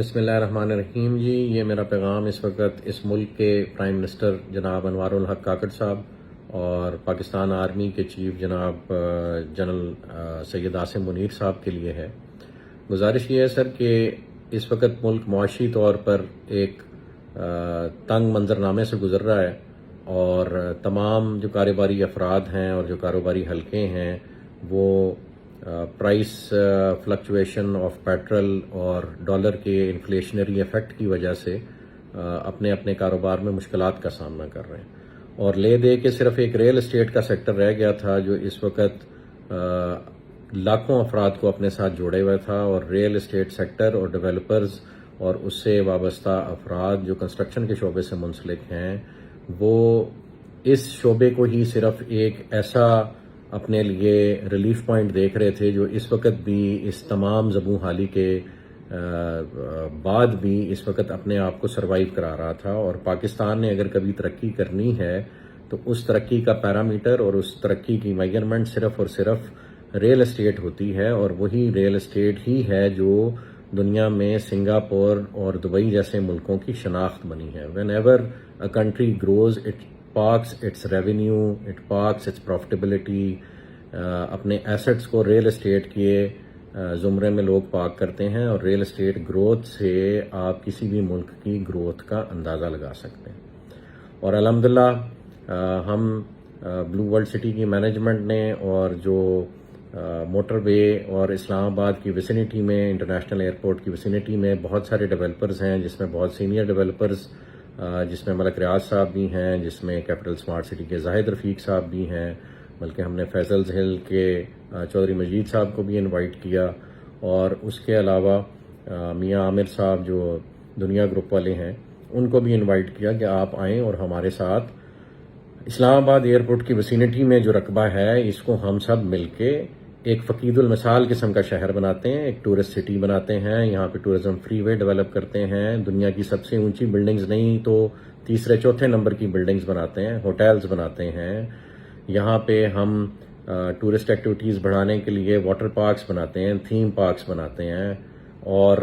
بسم اللہ الرحمن الرحیم جی، یہ میرا پیغام اس وقت اس ملک کے پرائم منسٹر جناب انوار الحق کاکڑ صاحب اور پاکستان آرمی کے چیف جناب جنرل سید عاصم منیر صاحب کے لیے ہے۔ گزارش یہ ہے سر کہ اس وقت ملک معاشی طور پر ایک تنگ منظرنامے سے گزر رہا ہے، اور تمام جو کاروباری افراد ہیں اور جو کاروباری حلقے ہیں وہ پرائس فلکچویشن آف پیٹرول اور ڈالر کے انفلیشنری ایفیکٹ کی وجہ سے اپنے اپنے کاروبار میں مشکلات کا سامنا کر رہے ہیں، اور لے دے کے صرف ایک ریل اسٹیٹ کا سیکٹر رہ گیا تھا جو اس وقت لاکھوں افراد کو اپنے ساتھ جوڑے ہوئے تھا، اور ریل اسٹیٹ سیکٹر اور ڈیولپرز اور اس سے وابستہ افراد جو کنسٹرکشن کے شعبے سے منسلک ہیں وہ اس شعبے کو ہی صرف ایک ایسا اپنے لیے ریلیف پوائنٹ دیکھ رہے تھے جو اس وقت بھی اس تمام زبوں حالی کے بعد بھی اس وقت اپنے آپ کو سروائیو کرا رہا تھا۔ اور پاکستان نے اگر کبھی ترقی کرنی ہے تو اس ترقی کا پیرامیٹر اور اس ترقی کی میجرمنٹ صرف اور صرف ریل اسٹیٹ ہوتی ہے، اور وہی ریل اسٹیٹ ہی ہے جو دنیا میں سنگاپور اور دبئی جیسے ملکوں کی شناخت بنی ہے۔ Whenever a country grows it parks its revenue, it parks its profitability, اپنے ایسٹس کو ریل اسٹیٹ کے زمرے میں لوگ پارک کرتے ہیں، اور ریل اسٹیٹ گروتھ سے آپ کسی بھی ملک کی گروتھ کا اندازہ لگا سکتے ہیں۔ اور الحمدللہ ہم بلو ورلڈ سٹی کی مینجمنٹ نے اور جو موٹر وے اور اسلام آباد کی ویسینٹی میں، انٹرنیشنل ایئرپورٹ کی ویسینٹی میں بہت سارے ڈیولپرز ہیں، جس میں بہت سینئر ڈیولپرز، جس میں ملک ریاض صاحب بھی ہیں، جس میں کیپٹل سمارٹ سٹی کے زاہد رفیق صاحب بھی ہیں، بلکہ ہم نے فیصل ہل کے چودھری مجید صاحب کو بھی انوائٹ کیا، اور اس کے علاوہ میاں عامر صاحب جو دنیا گروپ والے ہیں ان کو بھی انوائٹ کیا کہ آپ آئیں اور ہمارے ساتھ اسلام آباد ایئرپورٹ کی ویسینٹی میں جو رقبہ ہے اس کو ہم سب مل کے ایک فقید المثال قسم کا شہر بناتے ہیں، ایک ٹورسٹ سٹی بناتے ہیں، یہاں پہ ٹورزم فری وے ڈیولپ کرتے ہیں، دنیا کی سب سے اونچی بلڈنگز نہیں تو تیسرے چوتھے نمبر کی بلڈنگز بناتے ہیں، ہوٹلز بناتے ہیں، یہاں پہ ہم ٹورسٹ ایکٹیویٹیز بڑھانے کے لیے واٹر پارکس بناتے ہیں، تھیم پارکس بناتے ہیں، اور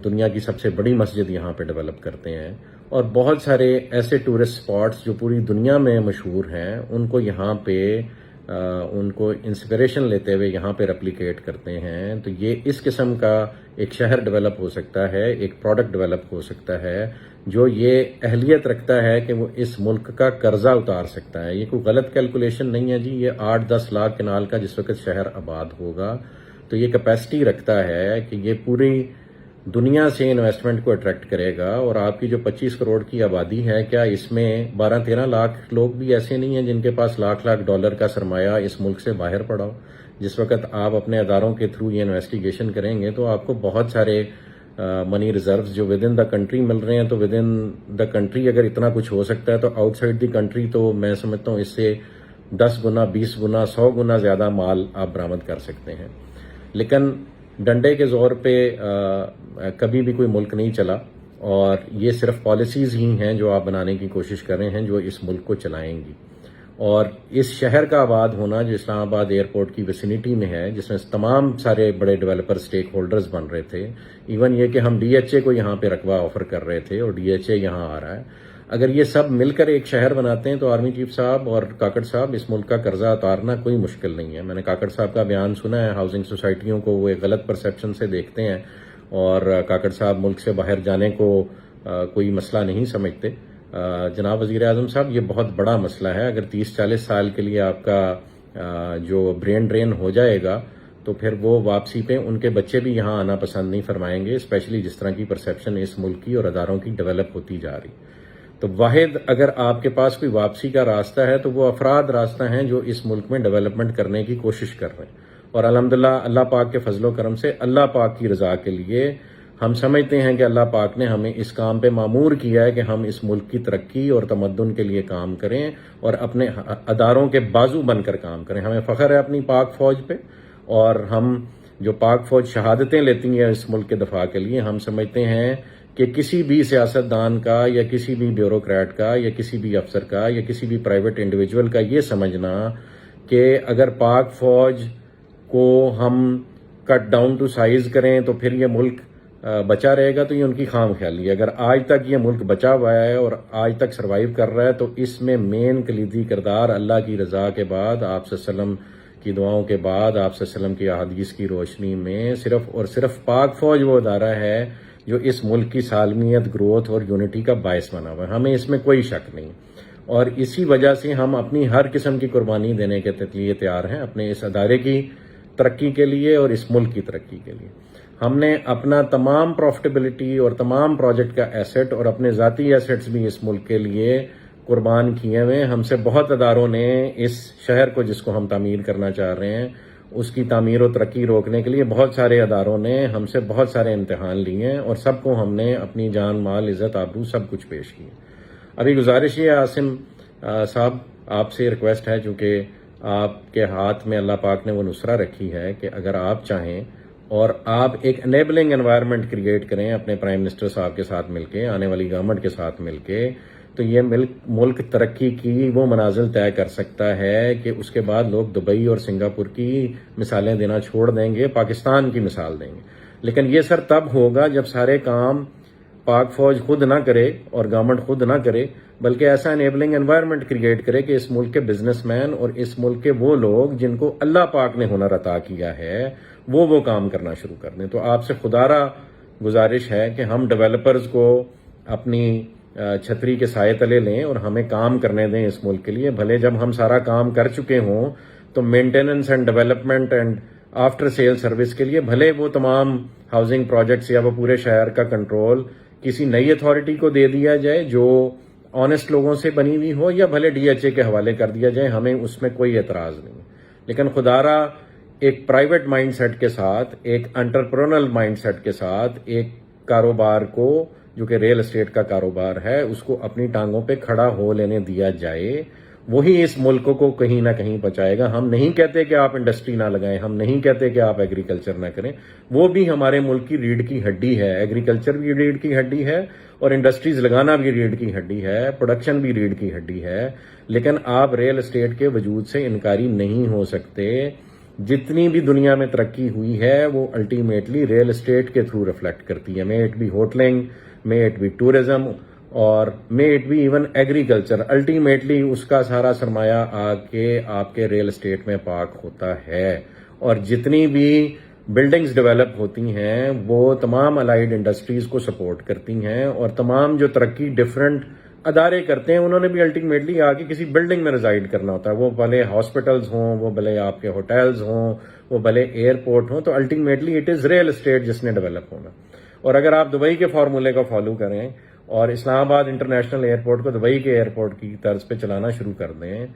دنیا کی سب سے بڑی مسجد یہاں پہ ڈیولپ کرتے ہیں، اور بہت سارے ایسے ٹورسٹ اسپاٹس جو پوری دنیا میں مشہور ہیں ان کو یہاں پہ ان کو انسپریشن لیتے ہوئے یہاں پہ ریپلیکیٹ کرتے ہیں۔ تو یہ اس قسم کا ایک شہر ڈیولپ ہو سکتا ہے، ایک پروڈکٹ ڈیولپ ہو سکتا ہے جو یہ اہلیت رکھتا ہے کہ وہ اس ملک کا قرضہ اتار سکتا ہے۔ یہ کوئی غلط کیلکولیشن نہیں ہے جی، یہ 8-10 لاکھ کنال کا جس وقت شہر آباد ہوگا تو یہ کیپیسٹی رکھتا ہے کہ یہ پوری دنیا سے انویسٹمنٹ کو اٹریکٹ کرے گا، اور آپ کی جو 25 کروڑ کی آبادی ہے کیا اس میں 12-13 لاکھ لوگ بھی ایسے نہیں ہیں جن کے پاس لاکھ ڈالر کا سرمایہ اس ملک سے باہر پڑا ہو؟ جس وقت آپ اپنے اداروں کے تھرو یہ انویسٹیگیشن کریں گے تو آپ کو بہت سارے منی ریزروز جو ود ان دا کنٹری مل رہے ہیں، تو ود ان دا کنٹری اگر اتنا کچھ ہو سکتا ہے تو آؤٹ سائڈ دی کنٹری تو میں سمجھتا ہوں اس سے 10 گنا 20 گنا 100 گنا زیادہ مال آپ برآمد کر سکتے ہیں۔ لیکن ڈنڈے کے زور پہ کبھی بھی کوئی ملک نہیں چلا، اور یہ صرف پالیسیز ہی ہیں جو آپ بنانے کی کوشش کر رہے ہیں جو اس ملک کو چلائیں گی۔ اور اس شہر کا آباد ہونا جو اسلام آباد ایئرپورٹ کی ویسینٹی میں ہے، جس میں تمام سارے بڑے ڈیولپر سٹیک ہولڈرز بن رہے تھے، ایون یہ کہ ہم ڈی ایچ اے کو یہاں پہ رقبہ آفر کر رہے تھے اور ڈی ایچ اے یہاں آ رہا ہے، اگر یہ سب مل کر ایک شہر بناتے ہیں تو آرمی چیف صاحب اور کاکڑ صاحب اس ملک کا قرضہ اتارنا کوئی مشکل نہیں ہے۔ میں نے کاکڑ صاحب کا بیان سنا ہے، ہاؤسنگ سوسائٹیوں کو وہ ایک غلط پرسیپشن سے دیکھتے ہیں، اور کاکڑ صاحب ملک سے باہر جانے کو کوئی مسئلہ نہیں سمجھتے۔ جناب وزیر اعظم صاحب، یہ بہت بڑا مسئلہ ہے، اگر 30-40 سال کے لیے آپ کا جو برین ڈرین ہو جائے گا تو پھر وہ واپسی پہ ان کے بچے بھی یہاں آنا پسند نہیں فرمائیں گے، اسپیشلی جس طرح کی پرسیپشن اس ملک کی اور اداروں کی ڈیولپ ہوتی جا رہی۔ تو واحد اگر آپ کے پاس کوئی واپسی کا راستہ ہے تو وہ افراد راستہ ہیں جو اس ملک میں ڈیولپمنٹ کرنے کی کوشش کر رہے ہیں، اور الحمدللہ اللہ پاک کے فضل و کرم سے اللہ پاک کی رضا کے لیے ہم سمجھتے ہیں کہ اللہ پاک نے ہمیں اس کام پہ مامور کیا ہے کہ ہم اس ملک کی ترقی اور تمدن کے لیے کام کریں اور اپنے اداروں کے بازو بن کر کام کریں۔ ہمیں فخر ہے اپنی پاک فوج پہ، اور ہم جو پاک فوج شہادتیں لیتی ہیں اس ملک کے دفاع کے لیے، ہم سمجھتے ہیں کہ کسی بھی سیاستدان کا یا کسی بھی بیوروکریٹ کا یا کسی بھی افسر کا یا کسی بھی پرائیویٹ انڈیویجول کا یہ سمجھنا کہ اگر پاک فوج کو ہم کٹ ڈاؤن ٹو سائز کریں تو پھر یہ ملک بچا رہے گا تو یہ ان کی خام خیالی ہے. اگر آج تک یہ ملک بچا ہوا ہے اور آج تک سروائیو کر رہا ہے تو اس میں مین کلیدی کردار اللہ کی رضا کے بعد، آپ صلی اللہ علیہ وسلم کی دعاؤں کے بعد، آپ صلی اللہ علیہ وسلم کی احادیث کی روشنی میں صرف اور صرف پاک فوج وہ ادارہ ہے جو اس ملک کی سالمیت، گروتھ اور یونٹی کا باعث بنا ہوا ہے. ہمیں اس میں کوئی شک نہیں، اور اسی وجہ سے ہم اپنی ہر قسم کی قربانی دینے کے لیے تیار ہیں اپنے اس ادارے کی ترقی کے لیے اور اس ملک کی ترقی کے لیے. ہم نے اپنا تمام پروفٹیبلٹی اور تمام پروجیکٹ کا ایسٹ اور اپنے ذاتی ایسٹس بھی اس ملک کے لیے قربان کیے ہوئے. ہم سے بہت اداروں نے اس شہر کو، جس کو ہم تعمیر کرنا چاہ رہے ہیں، اس کی تعمیر و ترقی روکنے کے لیے بہت سارے اداروں نے ہم سے بہت سارے امتحان لیے ہیں، اور سب کو ہم نے اپنی جان، مال، عزت، آبرو سب کچھ پیش کی. ابھی گزارش یہ عاصم صاحب، آپ سے ریکویسٹ ہے، چونکہ آپ کے ہاتھ میں اللہ پاک نے وہ نصرہ رکھی ہے کہ اگر آپ چاہیں اور آپ ایک انیبلنگ انوائرمنٹ کریٹ کریں اپنے پرائم منسٹر صاحب کے ساتھ مل کے، آنے والی گورنمنٹ کے ساتھ مل کے، تو یہ ملک ترقی کی وہ منازل طے کر سکتا ہے کہ اس کے بعد لوگ دبئی اور سنگاپور کی مثالیں دینا چھوڑ دیں گے، پاکستان کی مثال دیں گے. لیکن یہ سر تب ہوگا جب سارے کام پاک فوج خود نہ کرے اور گورنمنٹ خود نہ کرے، بلکہ ایسا انیبلنگ انوائرمنٹ کریٹ کرے کہ اس ملک کے بزنس مین اور اس ملک کے وہ لوگ جن کو اللہ پاک نے ہنر عطا کیا ہے وہ کام کرنا شروع کر دیں. تو آپ سے خدارہ گزارش ہے کہ ہم ڈیولپرز کو اپنی چھتری کے سائے تلے لیں اور ہمیں کام کرنے دیں اس ملک کے لیے. بھلے جب ہم سارا کام کر چکے ہوں تو maintenance and development and after sale service کے لیے بھلے وہ تمام ہاؤسنگ پروجیکٹس یا وہ پورے شہر کا کنٹرول کسی نئی اتھارٹی کو دے دیا جائے جو آنےسٹ لوگوں سے بنی ہوئی ہو، یا بھلے ڈی ایچ اے کے حوالے کر دیا جائے. ہمیں اس میں کوئی اعتراض نہیں، لیکن خدارہ ایک پرائیویٹ مائنڈ سیٹ کے ساتھ، ایک انٹرپرونل مائنڈ سیٹ کے ساتھ ایک کاروبار کو جو کہ ریل اسٹیٹ کا کاروبار ہے اس کو اپنی ٹانگوں پہ کھڑا ہو لینے دیا جائے. وہی اس ملک کو کہیں نہ کہیں بچائے گا. ہم نہیں کہتے کہ آپ انڈسٹری نہ لگائیں، ہم نہیں کہتے کہ آپ ایگریکلچر نہ کریں، وہ بھی ہمارے ملک کی ریڑھ کی ہڈی ہے. ایگریکلچر بھی ریڑھ کی ہڈی ہے اور انڈسٹریز لگانا بھی ریڑھ کی ہڈی ہے، پروڈکشن بھی ریڑھ کی ہڈی ہے. لیکن آپ ریل اسٹیٹ کے وجود سے انکاری نہیں ہو سکتے. جتنی بھی دنیا میں ترقی ہوئی ہے وہ الٹیمیٹلی ریل اسٹیٹ کے تھرو ریفلیکٹ کرتی ہے. May it be hoteling, may it be tourism, اور may it be even agriculture. Ultimately اس کا سارا سرمایہ آ کے آپ کے ریل اسٹیٹ میں پارک ہوتا ہے. اور جتنی بھی بلڈنگز ڈیولپ ہوتی ہیں وہ تمام الائیڈ انڈسٹریز کو سپورٹ کرتی ہیں، اور تمام جو ترقی ڈفرینٹ ادارے کرتے ہیں انہوں نے بھی الٹیمیٹلی آ کے کسی بلڈنگ میں ریزائڈ کرنا ہوتا ہے. وہ بھلے ہاسپٹلز ہوں، وہ بھلے آپ کے ہوٹلز ہوں، وہ بھلے ایئرپورٹ ہوں، تو ultimately it is real estate جس نے ڈیولپ ہونا. اور اگر آپ دبئی کے فارمولے کو فالو کریں اور اسلام آباد انٹرنیشنل ایئرپورٹ کو دبئی کے ایئرپورٹ کی طرز پہ چلانا شروع کر دیں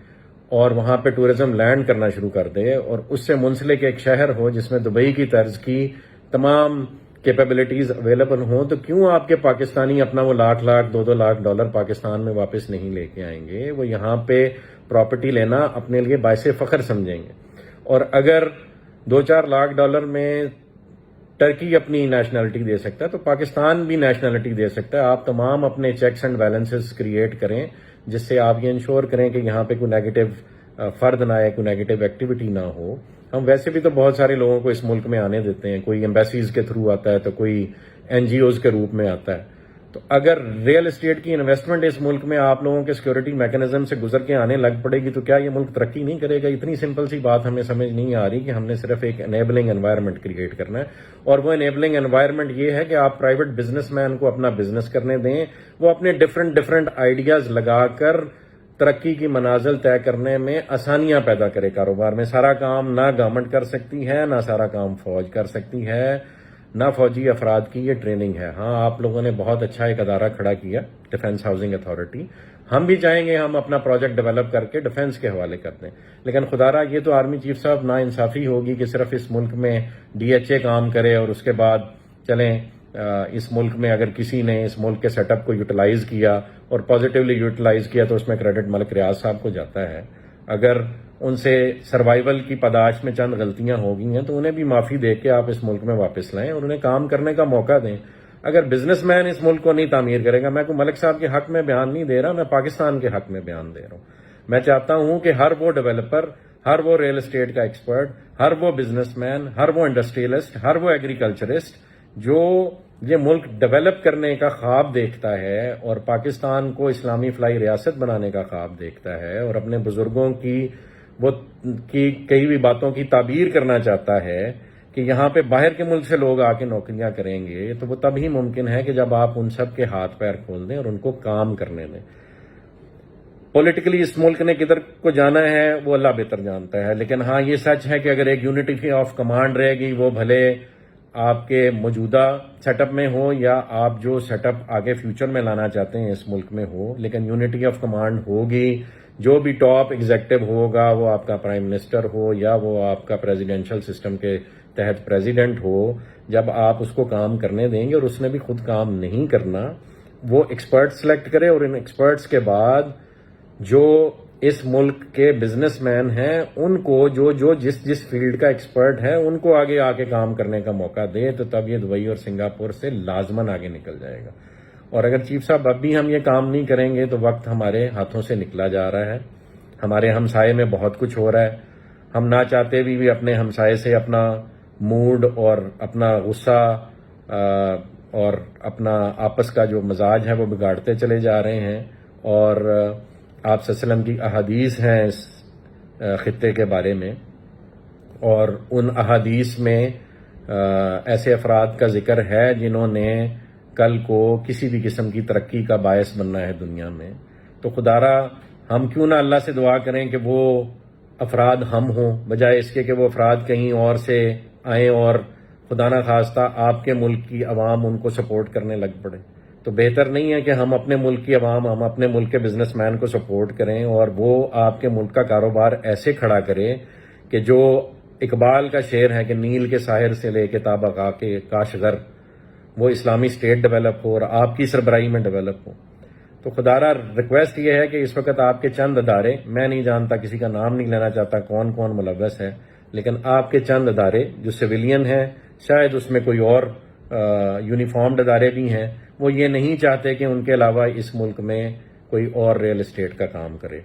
اور وہاں پہ ٹورزم لینڈ کرنا شروع کر دے، اور اس سے منسلک ایک شہر ہو جس میں دبئی کی طرز کی تمام کیپیبلٹیز اویلیبل ہوں، تو کیوں آپ کے پاکستانی اپنا وہ لاکھ $2 لاکھ پاکستان میں واپس نہیں لے کے آئیں گے؟ وہ یہاں پہ پراپرٹی لینا اپنے لیے باعث فخر سمجھیں گے. اور اگر $2-4 لاکھ میں ٹرکی اپنی نیشنلٹی دے سکتا ہے تو پاکستان بھی نیشنلٹی دے سکتا ہے. آپ تمام اپنے چیکس اینڈ بیلنسز کریٹ کریں جس سے آپ یہ انشور کریں کہ یہاں پہ کوئی نیگیٹو فرد نہ آئے، کوئی نیگیٹو ایکٹیویٹی نہ ہو. ہم ویسے بھی تو بہت سارے لوگوں کو اس ملک میں آنے دیتے ہیں، کوئی ایمبیسیز کے تھرو آتا ہے تو کوئی این جی اوز کے روپ میں آتا ہے. تو اگر ریل اسٹیٹ کی انویسٹمنٹ اس ملک میں آپ لوگوں کے سیکورٹی میکنزم سے گزر کے آنے لگ پڑے گی تو کیا یہ ملک ترقی نہیں کرے گا؟ اتنی سمپل سی بات ہمیں سمجھ نہیں آ رہی کہ ہم نے صرف ایک انیبلنگ انوائرمنٹ کریٹ کرنا ہے. اور وہ انیبلنگ انوائرمنٹ یہ ہے کہ آپ پرائیویٹ بزنس مین کو اپنا بزنس کرنے دیں، وہ اپنے ڈفرنٹ آئیڈیاز لگا کر ترقی کی منازل طے کرنے میں آسانیاں پیدا کرے کاروبار میں. سارا کام نہ گورنمنٹ کر سکتی ہے، نہ سارا کام فوج کر سکتی ہے، نہ فوجی افراد کی یہ ٹریننگ ہے. ہاں، آپ لوگوں نے بہت اچھا ایک ادارہ کھڑا کیا، ڈیفنس ہاؤسنگ اتھارٹی. ہم بھی چاہیں گے ہم اپنا پروجیکٹ ڈیولپ کر کے ڈیفنس کے حوالے کر دیں، لیکن خدارہ یہ تو آرمی چیف صاحب نا انصافی ہوگی کہ صرف اس ملک میں ڈی ایچ اے کام کرے اور اس کے بعد چلیں اس ملک میں اگر کسی نے اس ملک کے سیٹ اپ کو یوٹیلائز کیا اور پازیٹیولی یوٹیلائز کیا تو اس میں کریڈٹ ملک ریاض صاحب کو جاتا ہے. اگر ان سے سروائیول کی پاداش میں چند غلطیاں ہو گئی ہیں تو انہیں بھی معافی دے کے آپ اس ملک میں واپس لائیں اور انہیں کام کرنے کا موقع دیں. اگر بزنس مین اس ملک کو نہیں تعمیر کرے گا، میں کوئی ملک صاحب کے حق میں بیان نہیں دے رہا، میں پاکستان کے حق میں بیان دے رہا ہوں. میں چاہتا ہوں کہ ہر وہ ڈیولپر، ہر وہ ریل اسٹیٹ کا ایکسپرٹ، ہر وہ بزنس مین، ہر وہ انڈسٹریلسٹ، ہر وہ ایگریکلچرسٹ جو یہ ملک ڈیولپ کرنے کا خواب دیکھتا ہے اور پاکستان کو اسلامی فلاحی ریاست بنانے کا خواب دیکھتا ہے اور اپنے بزرگوں کی کئی بھی باتوں کی تعبیر کرنا چاہتا ہے کہ یہاں پہ باہر کے ملک سے لوگ آ کے نوکریاں کریں گے، تو وہ تب ہی ممکن ہے کہ جب آپ ان سب کے ہاتھ پیر کھول دیں اور ان کو کام کرنے دیں۔ پولیٹیکلی اس ملک نے کدھر کو جانا ہے وہ اللہ بہتر جانتا ہے، لیکن ہاں یہ سچ ہے کہ اگر ایک یونٹی آف کمانڈ رہے گی، وہ بھلے آپ کے موجودہ سیٹ اپ میں ہو یا آپ جو سیٹ اپ آگے فیوچر میں لانا چاہتے ہیں اس ملک میں ہو، لیکن یونٹی آف کمانڈ ہوگی۔ جو بھی ٹاپ ایگزیکٹو ہوگا، وہ آپ کا پرائم منسٹر ہو یا وہ آپ کا پریزیڈینشل سسٹم کے تحت پریزیڈنٹ ہو، جب آپ اس کو کام کرنے دیں گے اور اس نے بھی خود کام نہیں کرنا، وہ ایکسپرٹ سلیکٹ کرے اور ان ایکسپرٹس کے بعد جو اس ملک کے بزنس مین ہیں ان کو جو جس فیلڈ کا ایکسپرٹ ہے ان کو آگے آ کے کام کرنے کا موقع دے، تو تب یہ دبئی اور سنگاپور سے لازماً آگے نکل جائے گا۔ اور اگر چیف صاحب اب بھی ہم یہ کام نہیں کریں گے تو وقت ہمارے ہاتھوں سے نکلا جا رہا ہے۔ ہمارے ہمسائے میں بہت کچھ ہو رہا ہے، ہم نہ چاہتے بھی اپنے ہمسائے سے اپنا موڈ اور اپنا غصہ اور اپنا آپس کا جو مزاج ہے وہ بگاڑتے چلے جا رہے ہیں، اور آپ صلی اللہ علیہ وسلم کی احادیث ہیں اس خطے کے بارے میں، اور ان احادیث میں ایسے افراد کا ذکر ہے جنہوں نے کل کو کسی بھی قسم کی ترقی کا باعث بننا ہے دنیا میں۔ تو خدارا ہم کیوں نہ اللہ سے دعا کریں کہ وہ افراد ہم ہوں، بجائے اس کے کہ وہ افراد کہیں اور سے آئیں اور خدا نہ خواستہ آپ کے ملک کی عوام ان کو سپورٹ کرنے لگ پڑے۔ تو بہتر نہیں ہے کہ ہم اپنے ملک کی عوام، ہم اپنے ملک کے بزنس مین کو سپورٹ کریں اور وہ آپ کے ملک کا کاروبار ایسے کھڑا کرے کہ جو اقبال کا شعر ہے کہ نیل کے ساحر سے لے کے تابقا کے کاشغر، وہ اسلامی اسٹیٹ ڈیولپ ہو اور آپ کی سربراہی میں ڈیولپ ہو۔ تو خدارا ریکویسٹ یہ ہے کہ اس وقت آپ کے چند ادارے، میں نہیں جانتا، کسی کا نام نہیں لینا چاہتا کون کون ملوث ہے، لیکن آپ کے چند ادارے جو سویلین ہیں، شاید اس میں کوئی اور یونیفارمڈ ادارے بھی ہیں، وہ یہ نہیں چاہتے کہ ان کے علاوہ اس ملک میں کوئی اور ریل اسٹیٹ کا کام کرے۔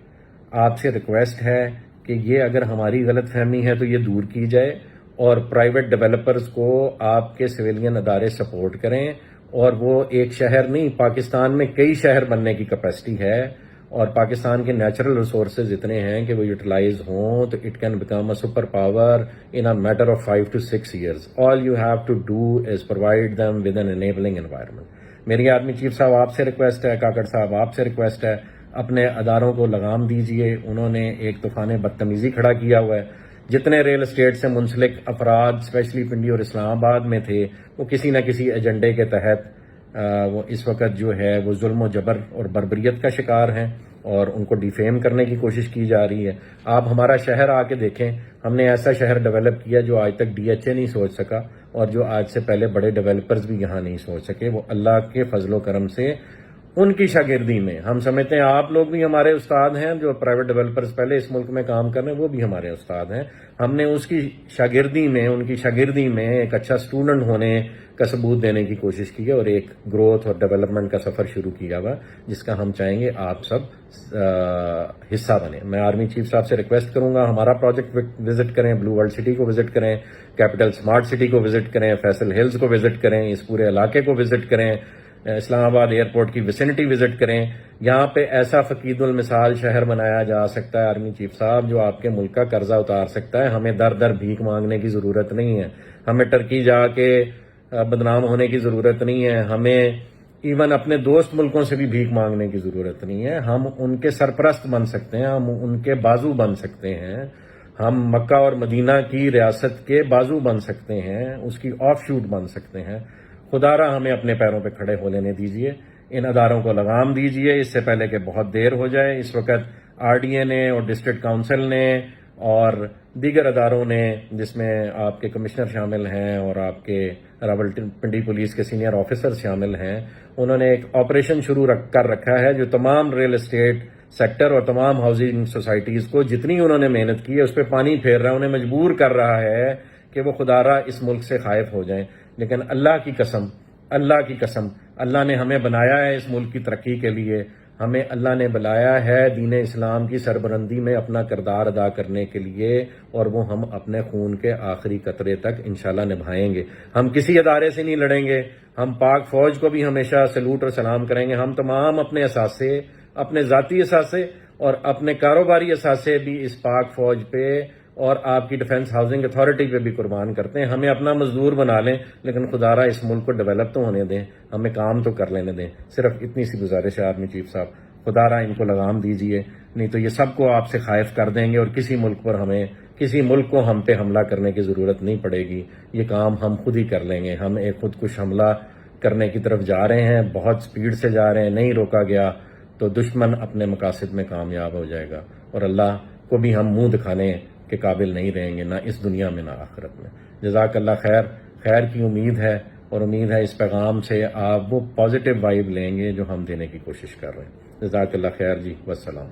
آپ سے ریکویسٹ ہے کہ یہ اگر ہماری غلط فہمی ہے تو یہ دور کی جائے، اور پرائیویٹ ڈیولپرز کو آپ کے سویلین ادارے سپورٹ کریں، اور وہ ایک شہر نہیں، پاکستان میں کئی شہر بننے کی کیپیسٹی ہے، اور پاکستان کے نیچرل ریسورسز اتنے ہیں کہ وہ یوٹیلائز ہوں تو it can become a super power in a matter of 5 to 6 years. All you have to do is provide them with an enabling environment. میری آرمی چیف صاحب آپ سے ریکویسٹ ہے، کاکڑ صاحب آپ سے ریکویسٹ ہے، اپنے اداروں کو لگام دیجئے۔ انہوں نے ایک طوفان بدتمیزی کھڑا کیا ہوا ہے۔ جتنے ریل اسٹیٹ سے منسلک افراد اسپیشلی پنڈی اور اسلام آباد میں تھے، وہ کسی نہ کسی ایجنڈے کے تحت وہ اس وقت جو ہے وہ ظلم و جبر اور بربریت کا شکار ہیں، اور ان کو ڈیفیم کرنے کی کوشش کی جا رہی ہے۔ آپ ہمارا شہر آ کے دیکھیں، ہم نے ایسا شہر ڈیولپ کیا جو آج تک DHA نہیں سوچ سکا، اور جو آج سے پہلے بڑے ڈیولپرز بھی یہاں نہیں سوچ سکے۔ وہ اللہ کے فضل و کرم سے ان کی شاگردی میں، ہم سمجھتے ہیں آپ لوگ بھی ہمارے استاد ہیں، جو پرائیویٹ ڈیولپرز پہلے اس ملک میں کام کر رہے ہیں وہ بھی ہمارے استاد ہیں۔ ہم نے اس کی شاگردی میں، ان کی شاگردی میں ایک اچھا اسٹوڈنٹ ہونے کا ثبوت دینے کی کوشش کی ہے، اور ایک گروتھ اور ڈیولپمنٹ کا سفر شروع کیا ہوا جس کا ہم چاہیں گے آپ سب حصہ بنیں۔ میں آرمی چیف صاحب سے ریکویسٹ کروں گا ہمارا پروجیکٹ وزٹ کریں، بلو ورلڈ سٹی کو وزٹ کریں، کیپٹل اسمارٹ سٹی کو وزٹ کریں، فیصل ہلز کو وزٹ کریں، اس پورے علاقے کو وزٹ کریں، اسلام آباد ایئرپورٹ کی ویسینٹی وزٹ کریں۔ یہاں پہ ایسا فقید المثال شہر بنایا جا سکتا ہے آرمی چیف صاحب جو آپ کے ملک کا قرضہ اتار سکتا ہے۔ ہمیں در در بھیک مانگنے کی ضرورت نہیں ہے، ہمیں ٹرکی جا کے بدنام ہونے کی ضرورت نہیں ہے، ہمیں ایون اپنے دوست ملکوں سے بھی بھیک مانگنے کی ضرورت نہیں ہے۔ ہم ان کے سرپرست بن سکتے ہیں، ہم ان کے بازو بن سکتے ہیں، ہم مکہ اور مدینہ کی ریاست کے بازو بن سکتے ہیں، اس کی آف شوٹ بن سکتے ہیں۔ خدارا ہمیں اپنے پیروں پہ کھڑے ہو لینے دیجئے، ان اداروں کو لگام دیجئے اس سے پہلے کہ بہت دیر ہو جائے۔ اس وقت RDA نے اور ڈسٹرکٹ کونسل نے اور دیگر اداروں نے، جس میں آپ کے کمشنر شامل ہیں اور آپ کے راولپنڈی پولیس کے سینئر آفیسر شامل ہیں، انہوں نے ایک آپریشن شروع کر رکھا ہے جو تمام ریل اسٹیٹ سیکٹر اور تمام ہاؤسنگ سوسائٹیز کو جتنی انہوں نے محنت کی ہے اس پہ پانی پھیر رہا ہے، انہیں مجبور کر رہا ہے کہ وہ خدارا اس ملک سے خائف ہو جائیں۔ لیکن اللہ کی قسم، اللہ نے ہمیں بنایا ہے اس ملک کی ترقی کے لیے، ہمیں اللہ نے بلایا ہے دین اسلام کی سربلندی میں اپنا کردار ادا کرنے کے لیے، اور وہ ہم اپنے خون کے آخری قطرے تک انشاءاللہ نبھائیں گے۔ ہم کسی ادارے سے نہیں لڑیں گے، ہم پاک فوج کو بھی ہمیشہ سلوٹ اور سلام کریں گے۔ ہم تمام اپنے اثاثے، اپنے ذاتی اثاثے اور اپنے کاروباری اثاثے بھی اس پاک فوج پہ اور آپ کی ڈیفنس ہاؤسنگ اتھارٹی پہ بھی قربان کرتے ہیں۔ ہمیں اپنا مزدور بنا لیں، لیکن خدا را اس ملک کو ڈیولپ تو ہونے دیں، ہمیں کام تو کر لینے دیں۔ صرف اتنی سی گزارش ہے آرمی چیف صاحب، خدا را ان کو لگام دیجئے، نہیں تو یہ سب کو آپ سے خائف کر دیں گے، اور کسی ملک کو ہم پہ حملہ کرنے کی ضرورت نہیں پڑے گی۔ یہ کام ہم خود ہی کر لیں گے۔ ہم ایک خودکش حملہ کرنے کی طرف جا رہے ہیں، بہت سپیڈ سے جا رہے ہیں، نہیں روکا گیا تو دشمن اپنے مقاصد میں کامیاب ہو جائے گا، اور اللہ کو بھی ہم منہ دکھانے کے قابل نہیں رہیں گے، نہ اس دنیا میں نہ آخرت میں۔ جزاک اللہ خیر۔ خیر کی امید ہے، اور امید ہے اس پیغام سے آپ وہ پازیٹیو وائب لیں گے جو ہم دینے کی کوشش کر رہے ہیں۔ جزاک اللہ خیر جی، والسلام۔